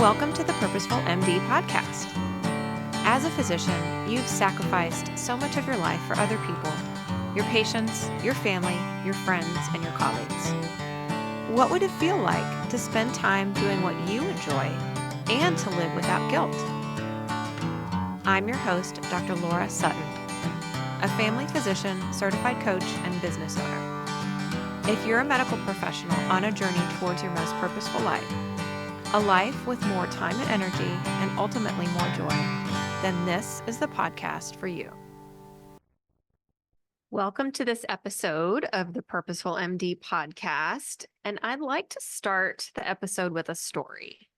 Welcome to the Purposeful MD podcast. As a physician, you've sacrificed so much of your life for other people, your patients, your family, your friends, and your colleagues. What would it feel like to spend time doing what you enjoy and to live without guilt? I'm your host, Dr. Laura Sutton, a family physician, certified coach, and business owner. If you're a medical professional on a journey towards your most purposeful life, a life with more time and energy, and ultimately more joy, then this is the podcast for you. Welcome to this episode of the Purposeful MD podcast, and I'd like to start the episode with a story.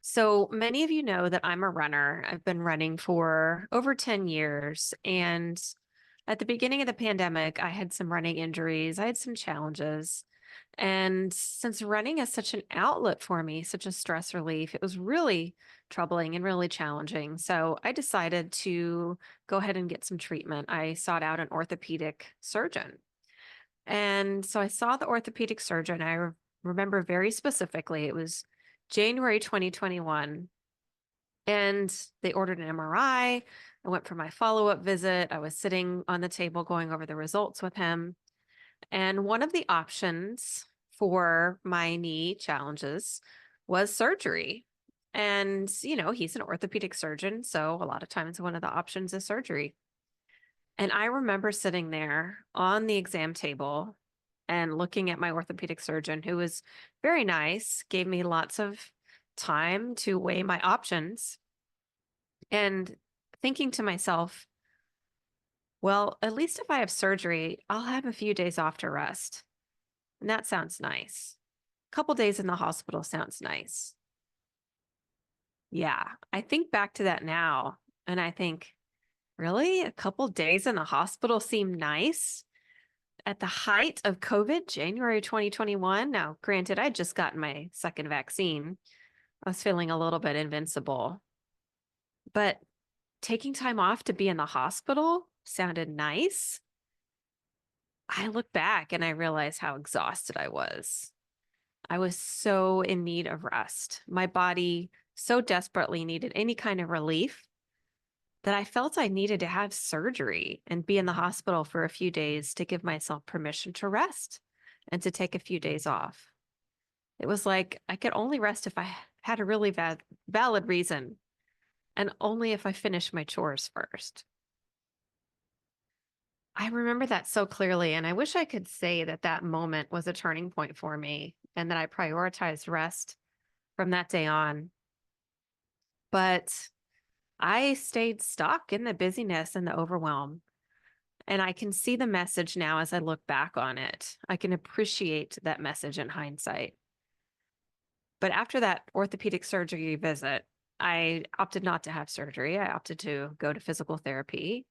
So many of you know that I'm a runner. I've been running for over 10 years, and at the beginning of the pandemic, I had some running injuries. I had some challenges. And since running is such an outlet for me, such a stress relief, it was really troubling and really challenging. So I decided to go ahead and get some treatment. I sought out an orthopedic surgeon. And so I saw the orthopedic surgeon. I remember very specifically, it was January 2021. And they ordered an MRI. I went for my follow-up visit. I was sitting on the table going over the results with him. And one of the options for my knee challenges was surgery. And, he's an orthopedic surgeon. So a lot of times one of the options is surgery. And I remember sitting there on the exam table and looking at my orthopedic surgeon, who was very nice, gave me lots of time to weigh my options, and thinking to myself, well, at least if I have surgery, I'll have a few days off to rest. And that sounds nice. A couple days in the hospital sounds nice. Yeah, I think back to that now and I think, really? A couple days in the hospital seem nice? At the height of COVID, January 2021. Now, granted, I'd just gotten my second vaccine. I was feeling a little bit invincible. But taking time off to be in the hospital sounded nice. I look back and I realize how exhausted I was. I was so in need of rest. My body so desperately needed any kind of relief that I felt I needed to have surgery and be in the hospital for a few days to give myself permission to rest and to take a few days off. It was like I could only rest if I had a really valid reason, and only if I finished my chores first. I remember that so clearly, and I wish I could say that that moment was a turning point for me and that I prioritized rest from that day on. But I stayed stuck in the busyness and the overwhelm. And I can see the message now as I look back on it. I can appreciate that message in hindsight. But after that orthopedic surgery visit, I opted not to have surgery. I opted to go to physical therapy.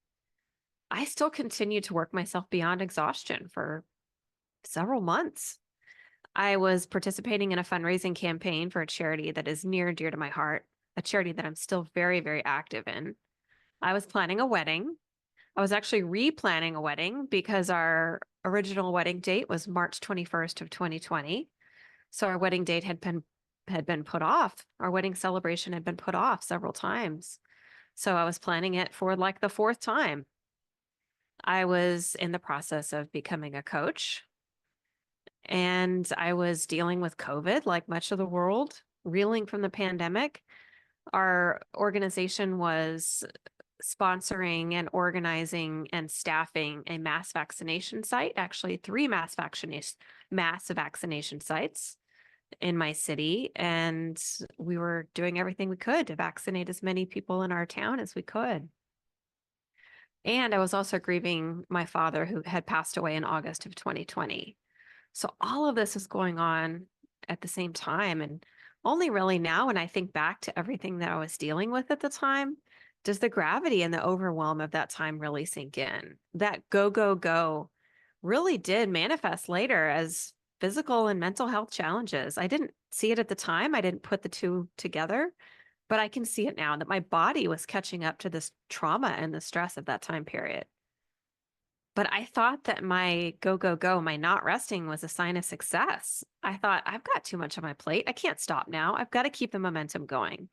I still continued to work myself beyond exhaustion for several months. I was participating in a fundraising campaign for a charity that is near and dear to my heart, a charity that I'm still very, very active in. I was planning a wedding. I was actually replanning a wedding because our original wedding date was March 21st of 2020. So our wedding date had been put off. Our wedding celebration had been put off several times. So I was planning it for like the fourth time. I was in the process of becoming a coach, and I was dealing with COVID like much of the world, reeling from the pandemic. Our organization was sponsoring and organizing and staffing a mass vaccination site, actually three mass vaccination sites in my city. And we were doing everything we could to vaccinate as many people in our town as we could. And I was also grieving my father, who had passed away in August of 2020. So all of this is going on at the same time. And only really now, when I think back to everything that I was dealing with at the time, does the gravity and the overwhelm of that time really sink in. That go, go, go really did manifest later as physical and mental health challenges. I didn't see it at the time. I didn't put the two together. But I can see it now that my body was catching up to this trauma and the stress of that time period. But I thought that my go, go, go, my not resting was a sign of success. I thought, I've got too much on my plate. I can't stop now. I've got to keep the momentum going.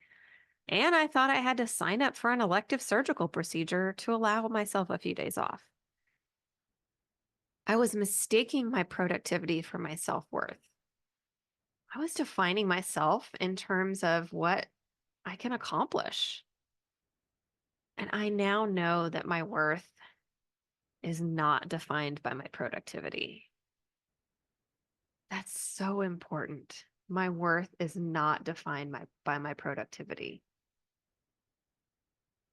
And I thought I had to sign up for an elective surgical procedure to allow myself a few days off. I was mistaking my productivity for my self-worth. I was defining myself in terms of what I can accomplish. And I now know that my worth is not defined by my productivity. That's so important. My worth is not defined by my productivity.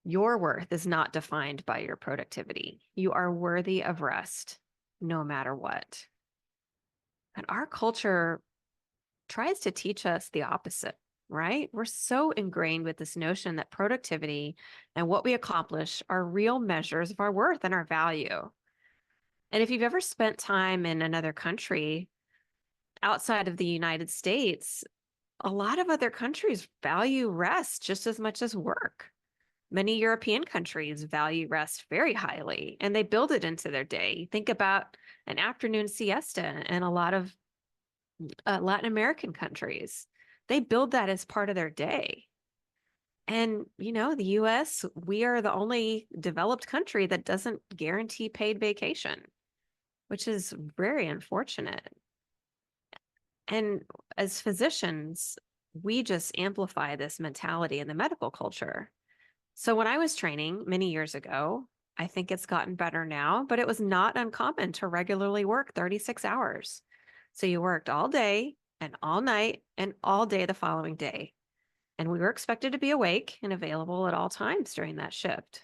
Your worth is not defined by your productivity. You are worthy of rest no matter what. And our culture tries to teach us the opposite, right? We're so ingrained with this notion that productivity and what we accomplish are real measures of our worth and our value. And if you've ever spent time in another country outside of the United States, a lot of other countries value rest just as much as work. Many European countries value rest very highly, and they build it into their day. Think about an afternoon siesta in a lot of Latin American countries. They build that as part of their day. And, the US, we are the only developed country that doesn't guarantee paid vacation, which is very unfortunate. And as physicians, we just amplify this mentality in the medical culture. So when I was training many years ago, I think it's gotten better now, but it was not uncommon to regularly work 36 hours. So you worked all day and all night and all day the following day. And we were expected to be awake and available at all times during that shift.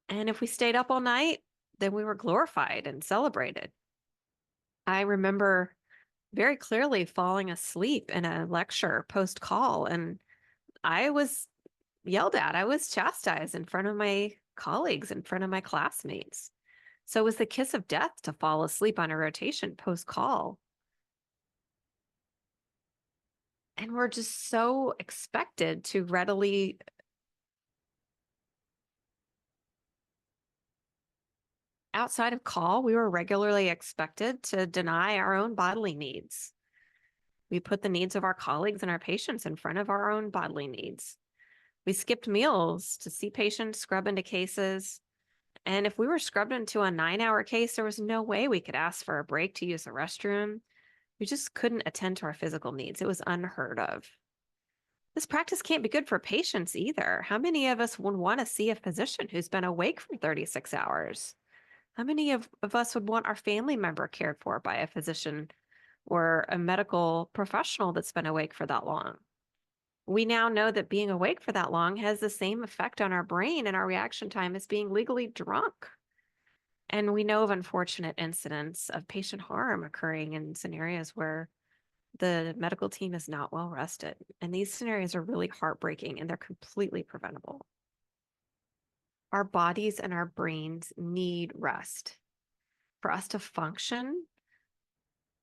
And if we stayed up all night, then we were glorified and celebrated. I remember very clearly falling asleep in a lecture post call, and I was yelled at. I was chastised in front of my colleagues, in front of my classmates. So it was the kiss of death to fall asleep on a rotation post call. And we're just so expected to readily outside of call, we were regularly expected to deny our own bodily needs. We put the needs of our colleagues and our patients in front of our own bodily needs. We skipped meals to see patients, scrub into cases. And if we were scrubbed into a 9-hour case, there was no way we could ask for a break to use the restroom. We just couldn't attend to our physical needs. It was unheard of. This practice can't be good for patients either. How many of us would want to see a physician who's been awake for 36 hours? How many of us would want our family member cared for by a physician or a medical professional that's been awake for that long? We now know that being awake for that long has the same effect on our brain and our reaction time as being legally drunk. And we know of unfortunate incidents of patient harm occurring in scenarios where the medical team is not well rested. And these scenarios are really heartbreaking and they're completely preventable. Our bodies and our brains need rest. For us to function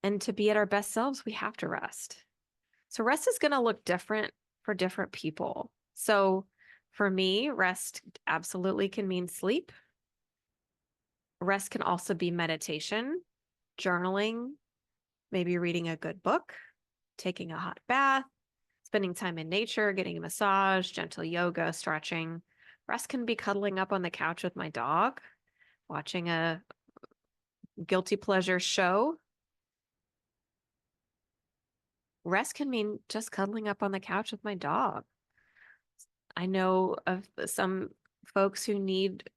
and to be at our best selves, we have to rest. So rest is going to look different for different people. So for me, rest absolutely can mean sleep. Rest can also be meditation, journaling, maybe reading a good book, taking a hot bath, spending time in nature, getting a massage, gentle yoga, stretching. Rest can be cuddling up on the couch with my dog, watching a guilty pleasure show. Rest can mean just cuddling up on the couch with my dog. I know of some folks who need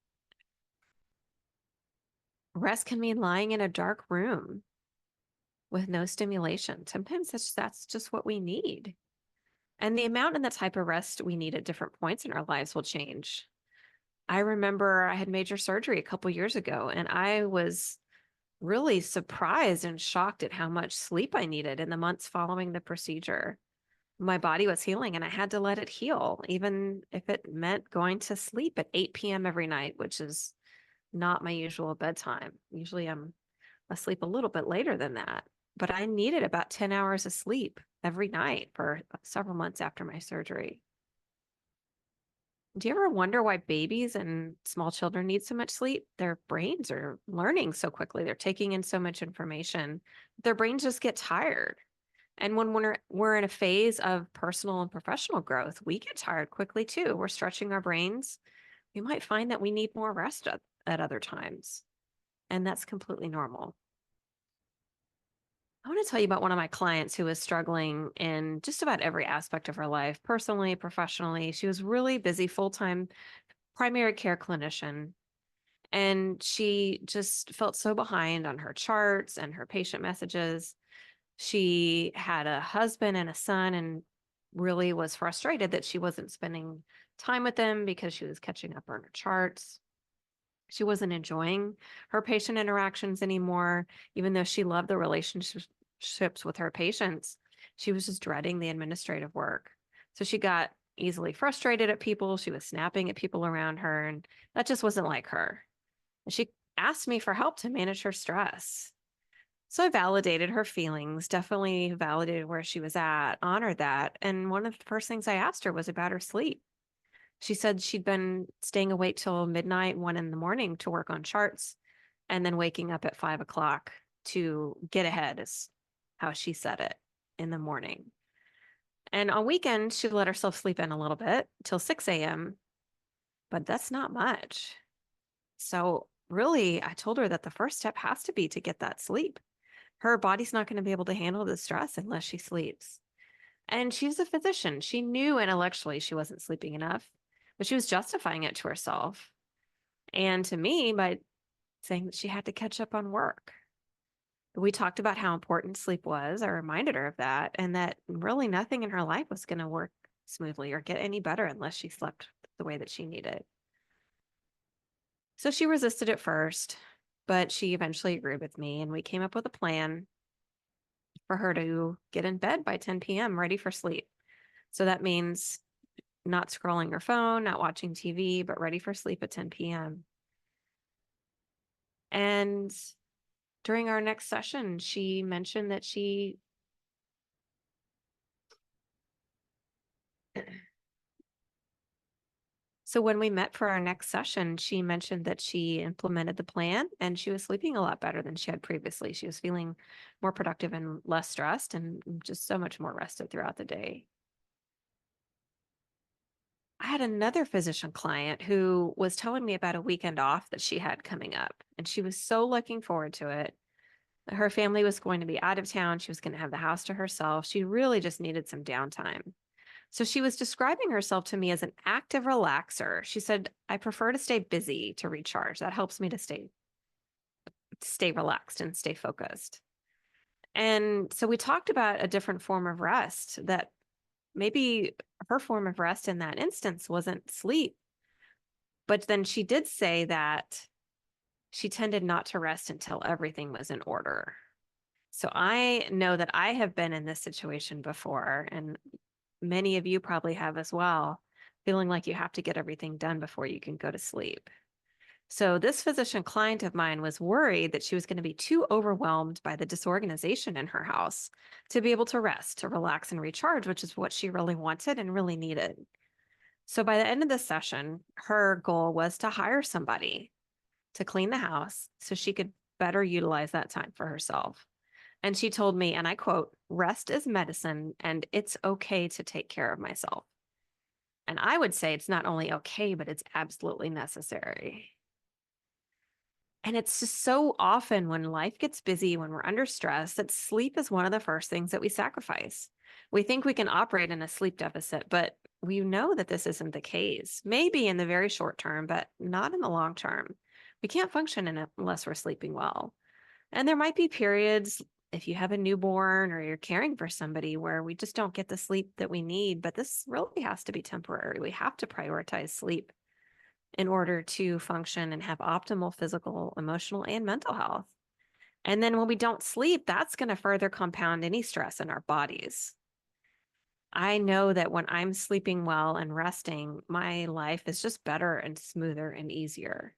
rest can mean lying in a dark room with no stimulation. Sometimes that's just what we need. And the amount and the type of rest we need at different points in our lives will change. I remember I had major surgery a couple years ago, and I was really surprised and shocked at how much sleep I needed in the months following the procedure. My body was healing and I had to let it heal, even if it meant going to sleep at 8 p.m. every night, which is not my usual bedtime. Usually I'm asleep a little bit later than that, but I needed about 10 hours of sleep every night for several months after my surgery. Do you ever wonder why babies and small children need so much sleep? Their brains are learning so quickly. They're taking in so much information. Their brains just get tired. And when we're in a phase of personal and professional growth, we get tired quickly too. We're stretching our brains. We might find that we need more rest at other times, and that's completely normal. I want to tell you about one of my clients who was struggling in just about every aspect of her life, personally, professionally. She was really busy, full-time primary care clinician, and she just felt so behind on her charts and her patient messages. She had a husband and a son and really was frustrated that she wasn't spending time with them because she was catching up on her charts. She wasn't enjoying her patient interactions anymore, even though she loved the relationships with her patients. She was just dreading the administrative work. So she got easily frustrated at people. She was snapping at people around her, and that just wasn't like her. And she asked me for help to manage her stress. So I validated her feelings, definitely validated where she was at, honored that. And one of the first things I asked her was about her sleep. She said she'd been staying awake till midnight, 1 in the morning to work on charts, and then waking up at 5 o'clock to get ahead, is how she said it, in the morning. And on weekends, she let herself sleep in a little bit till 6 a.m., but that's not much. So, really, I told her that the first step has to be to get that sleep. Her body's not going to be able to handle the stress unless she sleeps. And she's a physician. She knew intellectually she wasn't sleeping enough, but she was justifying it to herself and to me by saying that she had to catch up on work. We talked about how important sleep was. I reminded her of that and that really nothing in her life was going to work smoothly or get any better unless she slept the way that she needed. So she resisted at first, but she eventually agreed with me and we came up with a plan for her to get in bed by 10 p.m. ready for sleep. So that means not scrolling her phone, not watching TV, but ready for sleep at 10 p.m. And during our next session, she mentioned that so when we met for our next session, she mentioned that she implemented the plan and she was sleeping a lot better than she had previously. She was feeling more productive and less stressed and just so much more rested throughout the day. I had another physician client who was telling me about a weekend off that she had coming up, and she was so looking forward to it. Her family was going to be out of town. She was going to have the house to herself. She really just needed some downtime. So she was describing herself to me as an active relaxer. She said, I prefer to stay busy to recharge. That helps me to stay relaxed and stay focused. And so we talked about a different form of rest that maybe her form of rest in that instance wasn't sleep. But then she did say that she tended not to rest until everything was in order. So I know that I have been in this situation before, and many of you probably have as well, feeling like you have to get everything done before you can go to sleep. So this physician client of mine was worried that she was going to be too overwhelmed by the disorganization in her house to be able to rest, to relax and recharge, which is what she really wanted and really needed. So by the end of the session, her goal was to hire somebody to clean the house so she could better utilize that time for herself. And she told me, and I quote, rest is medicine and it's okay to take care of myself. And I would say it's not only okay, but it's absolutely necessary. And it's just so often when life gets busy, when we're under stress, that sleep is one of the first things that we sacrifice. We think we can operate in a sleep deficit, but we know that this isn't the case. Maybe in the very short term, but not in the long term. We can't function in it unless we're sleeping well. And there might be periods if you have a newborn or you're caring for somebody where we just don't get the sleep that we need, but this really has to be temporary. We have to prioritize sleep in order to function and have optimal physical, emotional, and mental health. And then when we don't sleep, that's going to further compound any stress in our bodies. I know that when I'm sleeping well and resting, my life is just better and smoother and easier.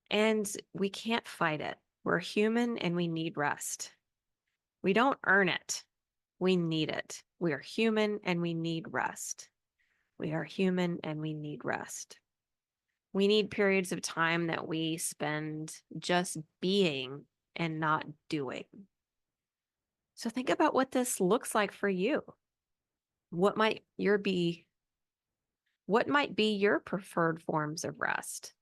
And we can't fight it. We're human and we need rest. We don't earn it. We need it. We are human and we need rest. We are human and we need rest. We need periods of time that we spend just being and not doing. So think about what this looks like for you. What might be your preferred forms of rest?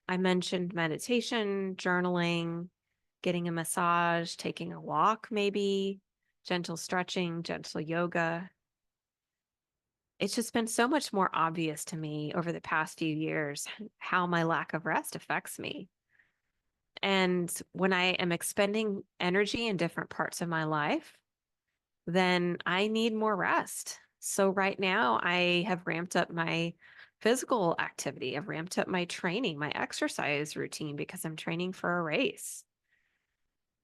I mentioned meditation, journaling, getting a massage, taking a walk, maybe gentle stretching, gentle yoga. It's just been so much more obvious to me over the past few years how my lack of rest affects me. And when I am expending energy in different parts of my life, then I need more rest. So right now I have ramped up my physical activity. I've ramped up my training, my exercise routine because I'm training for a race.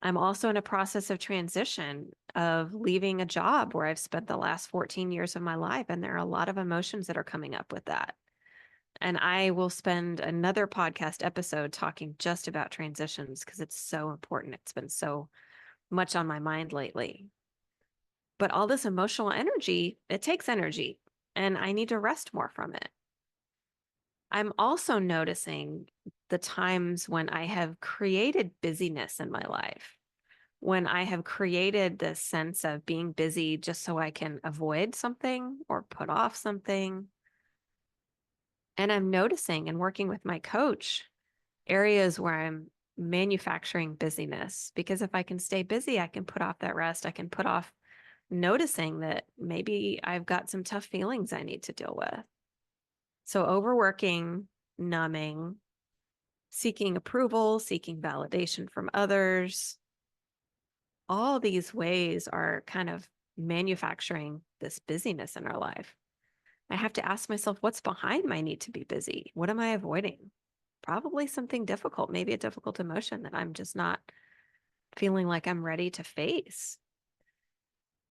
I'm also in a process of transition of leaving a job where I've spent the last 14 years of my life. And there are a lot of emotions that are coming up with that. And I will spend another podcast episode talking just about transitions because it's so important. It's been so much on my mind lately. But all this emotional energy, it takes energy, and I need to rest more from it. I'm also noticing the times when I have created busyness in my life, when I have created this sense of being busy just so I can avoid something or put off something. And I'm noticing and working with my coach areas where I'm manufacturing busyness because if I can stay busy, I can put off that rest. I can put off noticing that maybe I've got some tough feelings I need to deal with. So overworking, numbing, seeking approval, seeking validation from others, all these ways are kind of manufacturing this busyness in our life. I have to ask myself, what's behind my need to be busy? What am I avoiding? Probably something difficult, maybe a difficult emotion that I'm just not feeling like I'm ready to face.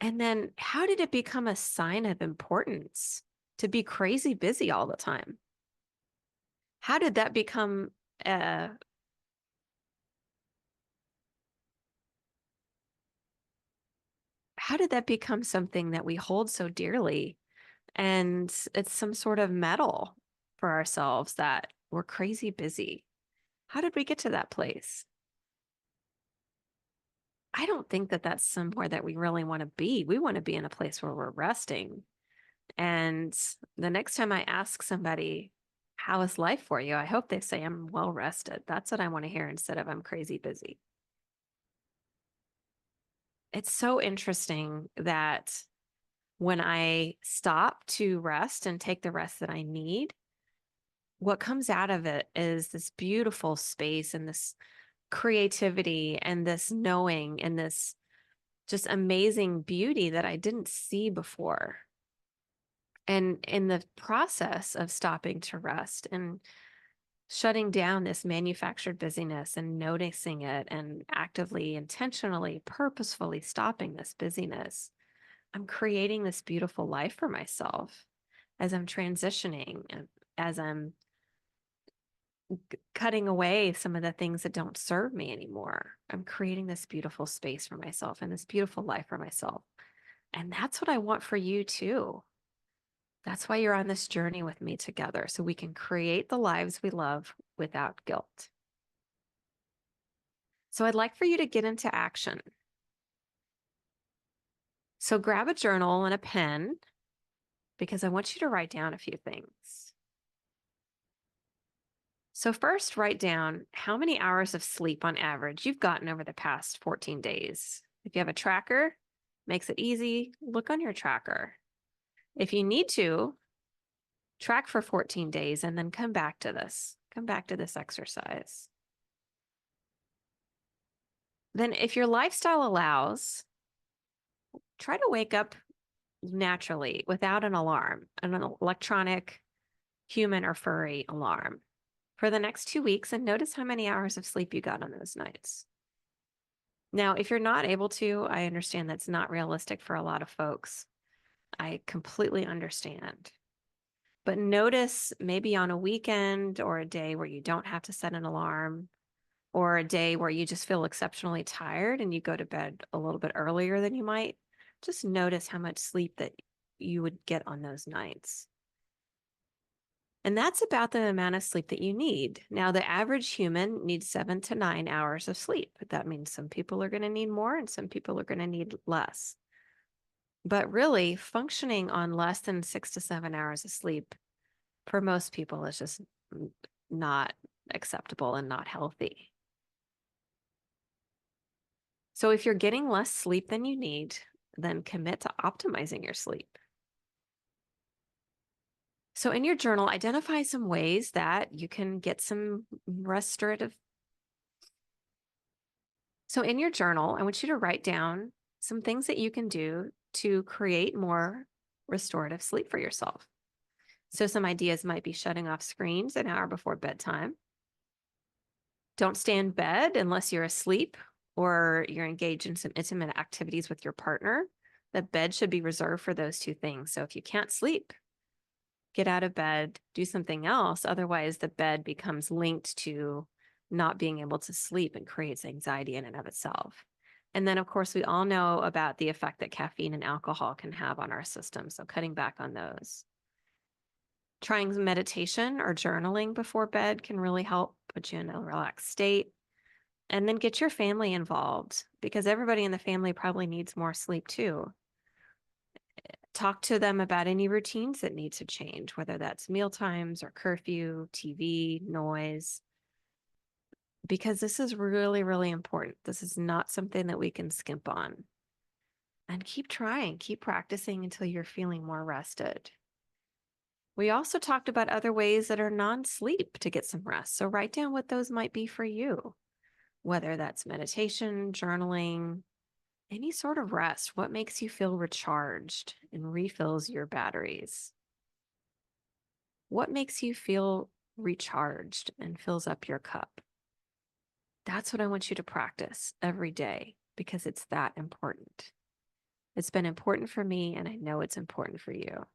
And then how did it become a sign of importance to be crazy busy all the time? How did that become uh how did that become something that we hold so dearly? And it's some sort of medal for ourselves that we're crazy busy. How did we get to that place? I don't think that that's somewhere that we really want to be. We want to be in a place where we're resting. And the next time I ask somebody, how is life for you? I hope they say I'm well rested. That's what I want to hear instead of I'm crazy busy. It's so interesting that when I stop to rest and take the rest that I need, what comes out of it is this beautiful space and this creativity and this knowing and this just amazing beauty that I didn't see before. And in the process of stopping to rest and shutting down this manufactured busyness and noticing it and actively, intentionally, purposefully stopping this busyness, I'm creating this beautiful life for myself as I'm transitioning and as I'm cutting away some of the things that don't serve me anymore. I'm creating this beautiful space for myself and this beautiful life for myself. And that's what I want for you too. That's why you're on this journey with me together, so we can create the lives we love without guilt. So I'd like for you to get into action. So grab a journal and a pen because I want you to write down a few things. So first, write down how many hours of sleep on average you've gotten over the past 14 days. If you have a tracker, makes it easy, look on your tracker. If you need to, track for 14 days and then come back to this. Come back to this exercise. Then if your lifestyle allows, try to wake up naturally without an alarm, an electronic, human, or furry alarm for the next 2 weeks and notice how many hours of sleep you got on those nights. Now, if you're not able to, I understand that's not realistic for a lot of folks. I completely understand. But notice maybe on a weekend or a day where you don't have to set an alarm or a day where you just feel exceptionally tired and you go to bed a little bit earlier than you might, just notice how much sleep that you would get on those nights. And that's about the amount of sleep that you need. Now, the average human needs 7 to 9 hours of sleep. That means some people are going to need more and some people are going to need less. But really, functioning on less than 6 to 7 hours of sleep for most people is just not acceptable and not healthy. So if you're getting less sleep than you need, then commit to optimizing your sleep. So in your journal, identify some ways that you can get some restorative. So in your journal, I want you to write down some things that you can do to create more restorative sleep for yourself. So some ideas might be shutting off screens an hour before bedtime. Don't stay in bed unless you're asleep or you're engaged in some intimate activities with your partner. The bed should be reserved for those two things. So if you can't sleep, get out of bed, do something else. Otherwise, the bed becomes linked to not being able to sleep and creates anxiety in and of itself. And then, of course, we all know about the effect that caffeine and alcohol can have on our system. So cutting back on those. Trying meditation or journaling before bed can really help put you in a relaxed state. And then get your family involved because everybody in the family probably needs more sleep too. Talk to them about any routines that need to change, whether that's meal times or curfew, TV, noise, because this is really, really important. This is not something that we can skimp on. And keep trying, keep practicing until you're feeling more rested. We also talked about other ways that are non-sleep to get some rest. So write down what those might be for you, whether that's meditation, journaling, any sort of rest. What makes you feel recharged and refills your batteries? What makes you feel recharged and fills up your cup? That's what I want you to practice every day because it's that important. It's been important for me, and I know it's important for you.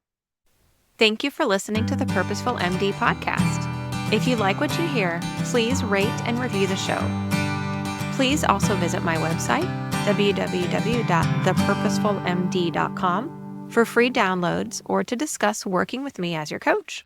Thank you for listening to the Purposeful MD podcast. If you like what you hear, please rate and review the show. Please also visit my website, www.thepurposefulmd.com, for free downloads or to discuss working with me as your coach.